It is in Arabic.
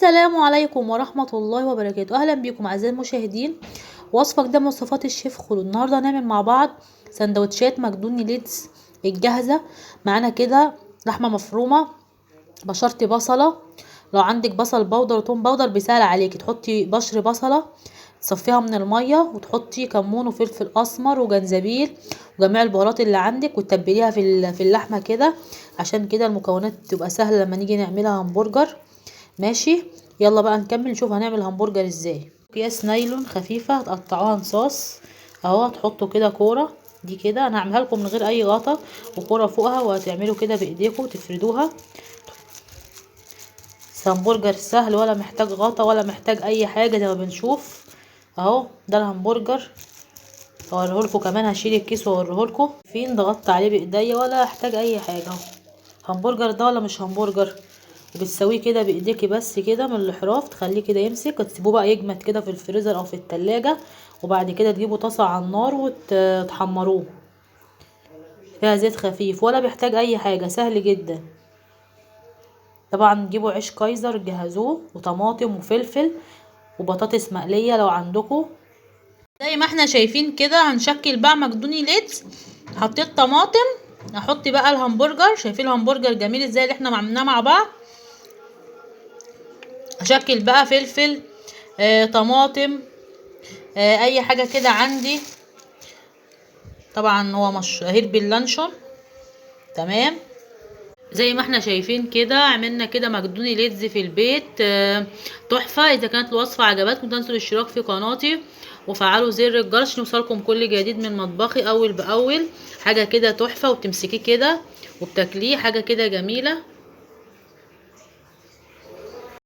السلام عليكم ورحمة الله وبركاته. أهلا بكم أعزائي المشاهدين. وصفة جديدة من وصفات الشيف خلود. النهاردة هنعمل مع بعض سندوتشات مقدوني ليدز الجاهزة. معانا كده لحمة مفرومة، بشرتي بصلة، لو عندك بصل بودر وتوم بودر بيسهل عليكي تحطي بشر بصلة تصفيها من المية، وتحطي كمون وفلفل اسمر وجنزبيل وجميع البهارات اللي عندك، وتتبليها في اللحمة كده، عشان كده المكونات تبقى سهلة لما نيجي نعملها همبرجر. ماشي، يلا بقى نكمل نشوف هنعمل همبرجر ازاي. اكياس نايلون خفيفه هتقطعوها نصاص اهو، هتحطوا كده كوره دي كده، انا هعملها لكم من غير اي غطا، وكوره فوقها، وهتعملوا كده بايديكم تفردوها. همبرجر سهل ولا محتاج غطا ولا محتاج اي حاجه زي ما بنشوف اهو. ده الهمبرجر اوريهولكم كمان، هشيل الكيس واوريهولكم فين ضغطت عليه بايديا ولا احتاج اي حاجه اهو. همبرجر ده ولا مش همبرجر؟ وبتسويه كده بايديكي بس كده من الاحراف، تخليه كده يمسك، وتسيبوه بقى يجمد كده في الفريزر او في التلاجة، وبعد كده تجيبوا طاسه على النار وتحمروه فيها زيت خفيف، ولا بيحتاج اي حاجه، سهل جدا. طبعا تجيبوا عيش كايزر جهزوه، وطماطم وفلفل وبطاطس مقليه لو عندكم. زي ما احنا شايفين كده هنشكل بقى مقدوني ليدز. حطيت طماطم، احط بقى الهمبرجر. شايفين الهمبرجر جميل ازاي اللي احنا عملناه مع بعض. اشكل بقى فلفل، طماطم، اي حاجه كده عندي. طبعا هو مشهور باللانشون. تمام، زي ما احنا شايفين كده عملنا كده مقدوني ليدز في البيت، تحفه. اذا كانت الوصفه عجبتكم تنسوا الاشتراك في قناتي وفعلوا زر الجرس يوصلكم كل جديد من مطبخي اول باول. حاجه كده تحفه، وبتمسكيه كده وبتاكليه، حاجه كده جميله.